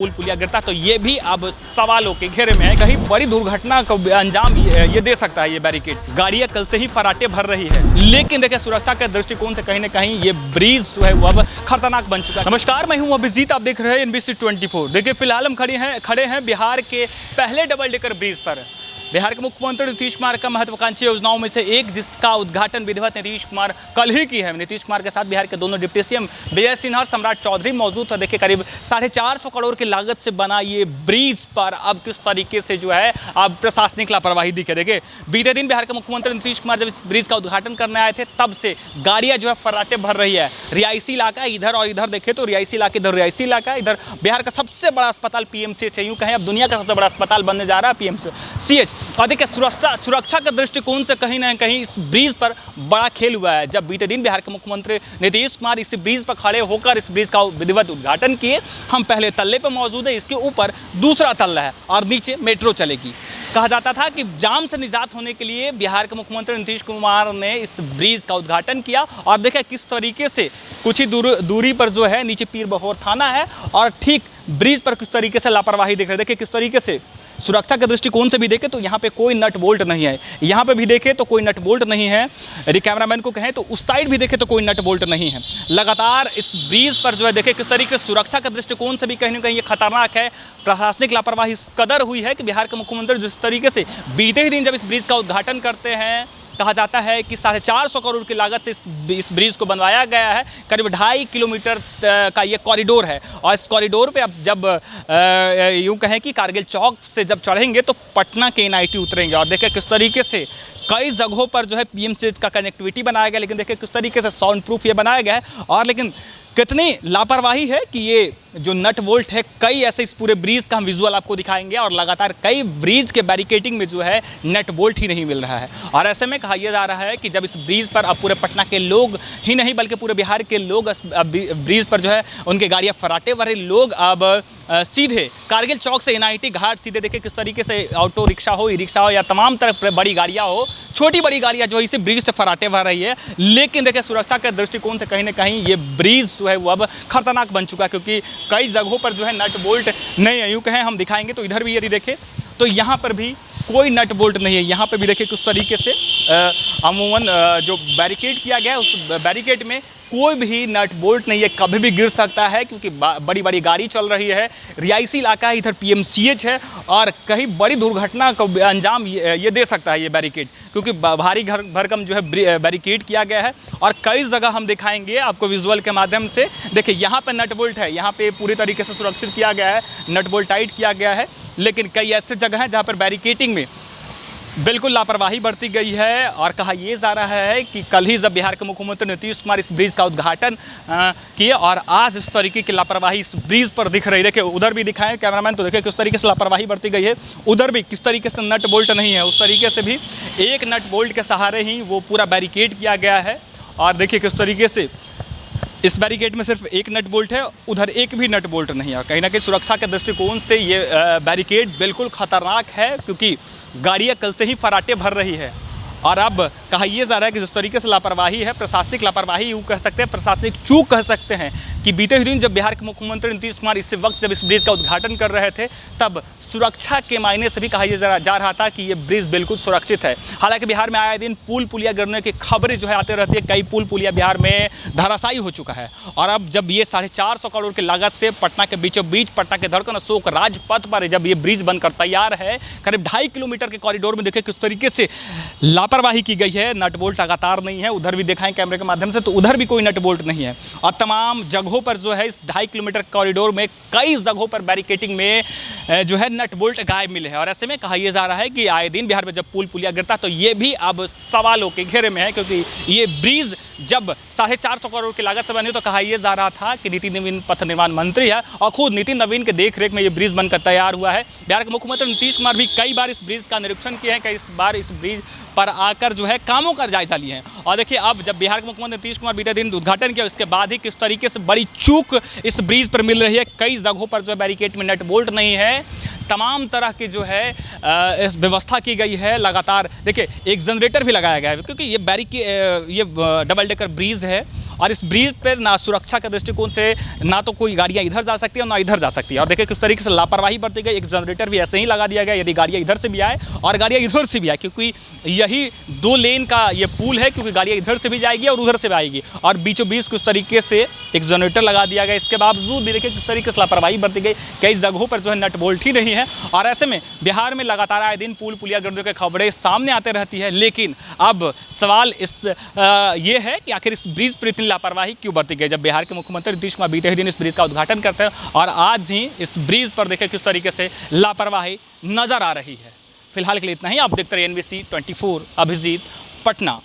पुल पुलिया गिरता तो ये भी अब सवालों के घेरे में है। कहीं बड़ी दुर्घटना को अंजाम ये दे सकता है। ये बैरिकेड गाड़ियां कल से ही फराटे भर रही है, लेकिन देखिए सुरक्षा के दृष्टिकोण से कहीं ना कहीं ये ब्रिज जो है वो अब खतरनाक बन चुका है। नमस्कार, मैं हूं अभिजीत, आप देख रहे हैं NBC 24। देखिए फिलहाल हम खड़े हैं बिहार के पहले डबल डेकर ब्रिज पर। बिहार के मुख्यमंत्री नीतीश कुमार का महत्वाकांक्षी योजनाओं में से एक, जिसका उद्घाटन विधिवत नीतीश कुमार कल ही की है। नीतीश कुमार के साथ बिहार के दोनों डिप्टी सीएम विजय सिन्हा और सम्राट चौधरी मौजूद थे। देखिए करीब 450 करोड़ की लागत से बना ये ब्रिज पर अब किस तरीके से जो है अब प्रशासनिक लापरवाही दिखे। देखिए बीते दिन बिहार के मुख्यमंत्री नीतीश कुमार जब इस ब्रिज का उद्घाटन करने आए थे, तब से गाड़ियां जो है फर्राटे भर रही है। रिहायशी इलाका इधर और इधर देखे तो रिहायशी इलाका इधर, रिहायशी इलाका इधर। बिहार का सबसे बड़ा अस्पताल PMCH है, यूँ कहें अब दुनिया का सबसे बड़ा अस्पताल बनने जा रहा है PMCH। और देखिए सुरक्षा के दृष्टिकोण से कहीं ना कहीं इस ब्रिज पर बड़ा खेल हुआ है। जब बीते दिन बिहार के मुख्यमंत्री नीतीश कुमार इस ब्रिज पर खड़े होकर इस ब्रिज का विधिवत उद्घाटन किए, हम पहले तल्ले पर मौजूद है, इसके ऊपर दूसरा तल्ला है और नीचे मेट्रो चलेगी। कहा जाता था कि जाम से निजात होने के लिए बिहार के मुख्यमंत्री नीतीश कुमार ने इस ब्रिज का उद्घाटन किया और देखिए किस तरीके से कुछ ही दूरी पर जो है नीचे पीर बहोर थाना है और ठीक ब्रिज पर किस तरीके से लापरवाही दिख रही है। देखिए किस तरीके से सुरक्षा के दृष्टिकोण से भी देखें तो यहाँ पे कोई नट बोल्ट नहीं है, यहाँ पे भी देखें तो कोई नट बोल्ट नहीं है। यदि कैमरामैन को कहें तो उस साइड भी देखें तो कोई नट बोल्ट नहीं है। लगातार इस ब्रिज पर जो है देखें किस तरीके से सुरक्षा के दृष्टिकोण से भी कहीं ना कहीं ये खतरनाक है। प्रशासनिक लापरवाही इस कदर हुई है कि बिहार के मुख्यमंत्री जिस तरीके से बीते ही दिन जब इस ब्रिज का उद्घाटन करते हैं, कहा जाता है कि 450 करोड़ की लागत से इस ब्रिज को बनवाया गया है। करीब 2.5 किलोमीटर का ये कॉरिडोर है और इस कॉरिडोर पे अब जब यूँ कहें कि कारगिल चौक से जब चढ़ेंगे तो पटना के NIT उतरेंगे। और देखिए किस तरीके से कई जगहों पर जो है PMCH का कनेक्टिविटी बनाया गया, लेकिन देखिए किस तरीके से साउंड प्रूफ ये बनाया गया है। और लेकिन कितनी लापरवाही है कि ये जो नट बोल्ट है, कई ऐसे इस पूरे ब्रिज का हम विजुअल आपको दिखाएंगे और लगातार कई ब्रिज के बैरिकेडिंग में जो है नट बोल्ट ही नहीं मिल रहा है। और ऐसे में कहा यह जा रहा है कि जब इस ब्रिज पर अब पूरे पटना के लोग ही नहीं बल्कि पूरे बिहार के लोग ब्रिज पर जो है उनके गाड़ियाँ फराटे भरे लोग अब सीधे कारगिल चौक से NIT घाट सीधे देखिए किस तरीके से ऑटो रिक्शा हो, ई रिक्शा हो या तमाम तरह बड़ी गाड़ियाँ हो, छोटी बड़ी गाड़ियाँ जो इसे ब्रिज से फराटे भर रही है। लेकिन देखिए सुरक्षा के दृष्टिकोण से कहीं ना कहीं ये ब्रिज जो है वो अब खतरनाक बन चुका है, क्योंकि कई जगहों पर जो है नट बोल्ट नहीं है। यूँ कहें हम दिखाएंगे तो इधर भी यदि देखें तो यहाँ पर भी कोई नट बोल्ट नहीं है। यहाँ पे भी देखिए किस तरीके से अमूमन जो बैरिकेड किया गया है उस बैरिकेड में कोई भी नट बोल्ट नहीं है, कभी भी गिर सकता है क्योंकि बड़ी बड़ी गाड़ी चल रही है। रिहायशी इलाका है, इधर PMCH है और कहीं बड़ी दुर्घटना को अंजाम ये दे सकता है ये बैरिकेड, क्योंकि भारी भरकम जो है बैरिकेड किया गया है। और कई जगह हम दिखाएंगे आपको विजुअल के माध्यम से। देखिए यहाँ पर नट बोल्ट है, यहाँ पे पूरी तरीके से सुरक्षित किया गया है, नट बोल्ट टाइट किया गया है। लेकिन कई ऐसे जगह हैं जहाँ पर बैरिकेडिंग में बिल्कुल लापरवाही बरती गई है। और कहा यह जा रहा है कि कल ही जब बिहार के मुख्यमंत्री नीतीश कुमार इस ब्रिज का उद्घाटन किए और आज इस तरीके की लापरवाही इस ब्रिज पर दिख रही है। देखिए उधर भी दिखाएं कैमरामैन तो देखिए किस तरीके से लापरवाही बरती गई है। उधर भी किस तरीके से नट बोल्ट नहीं है, उस तरीके से भी एक नट बोल्ट के सहारे ही वो पूरा बैरिकेड किया गया है। और देखिए किस तरीके से इस बैरिकेड में सिर्फ एक नट बोल्ट है, उधर एक भी नट बोल्ट नहीं है। कहीं ना कहीं सुरक्षा के दृष्टिकोण से ये बैरिकेड बिल्कुल खतरनाक है, क्योंकि गाड़ियाँ कल से ही फराटे भर रही है। और अब कहा यह जा रहा है कि जिस तरीके से लापरवाही है, प्रशासनिक लापरवाही यूँ कह सकते हैं, प्रशासनिक चूक कह सकते हैं कि बीते हुए दिन जब बिहार के मुख्यमंत्री नीतीश कुमार इस वक्त जब इस ब्रिज का उद्घाटन कर रहे थे, तब सुरक्षा के मायने से भी कहा यह जा रहा था कि ये ब्रिज बिल्कुल सुरक्षित है। हालांकि बिहार में आए दिन पुल पुलिया गिरने की खबरें जो है आते रहती है। कई पुल पुलिया बिहार में धराशायी हो चुका है। और अब जब ये 450 करोड़ की लागत से पटना के बीचों बीच पटना के धड़कन अशोक राजपथ पर जब ये ब्रिज बनकर तैयार है, करीब 2.5 किलोमीटर के कॉरिडोर में देखिए किस तरीके से लापरवाही की गई है। नट बोल्ट लगातार नहीं है, उधर भी दिखाएं कैमरे के माध्यम से तो उधर भी कोई नट बोल्ट नहीं है। और तमाम जगहों पर जो है इस 2.5 किलोमीटर कॉरिडोर में कई जगहों पर बैरिकेडिंग में जो है नट बोल्ट गायब मिले हैं। और ऐसे में कहा यह जा रहा है कि आए दिन बिहार में जब पुल पुलिया गिरता तो ये भी अब सवालों के घेरे में है, क्योंकि ये ब्रिज जब 450 करोड़ की लागत से बने तो कहा यह जा रहा था कि नितिन नवीन पथ निर्माण मंत्री है और खुद नितिन नवीन के देखरेख में ये ब्रिज बनकर तैयार हुआ है। बिहार के मुख्यमंत्री नीतीश कुमार भी कई बार इस ब्रिज का निरीक्षण किए हैं, कई बार इस ब्रिज पर आकर जो है कामों का जायजा लिए हैं। और देखिए अब जब बिहार के मुख्यमंत्री नीतीश कुमार बीते दिन उद्घाटन किया, उसके बाद ही किस तरीके से बड़ी चूक इस ब्रिज पर मिल रही है। कई जगहों पर जो है बैरिकेड में नट बोल्ट नहीं है, तमाम तरह की जो है इस व्यवस्था की गई है। लगातार देखिए एक जनरेटर भी लगाया गया है, क्योंकि ये डबल डेकर ब्रिज है और इस ब्रिज पर ना सुरक्षा के दृष्टिकोण से ना तो कोई गाड़ियाँ इधर जा सकती है और ना इधर जा सकती है। और देखिए किस तरीके से लापरवाही बरती गई। एक जनरेटर भी ऐसे ही लगा दिया गया यदि गाड़ियाँ इधर से भी आए और गाड़ियाँ इधर से भी आए, क्योंकि यही 2 लेन का ये पुल है, क्योंकि गाड़ियाँ इधर से भी जाएगी और उधर से भी आएगी। और बीचों बीच किस तरीके से एक जनरेटर लगा दिया गया। इसके बावजूद भी देखिए किस तरीके से लापरवाही बरती गई। कई जगहों पर जो है नट बोल्ट ही नहीं है। और ऐसे में बिहार में लगातार आए दिन पुल पुलिया गिरने की खबरें सामने आते रहती है। लेकिन अब सवाल ये है कि आखिर इस ब्रिज पर इतनी लापरवाही क्यों बरती गई, जब बिहार के मुख्यमंत्री नीतीश कुमार बीते ही दिन इस ब्रिज का उद्घाटन करते हैं और आज ही इस ब्रिज पर देखिए किस तरीके से लापरवाही नजर आ रही है। फिलहाल के लिए इतना ही। आप देखते रहिए NBC 24 अभिजीत, पटना।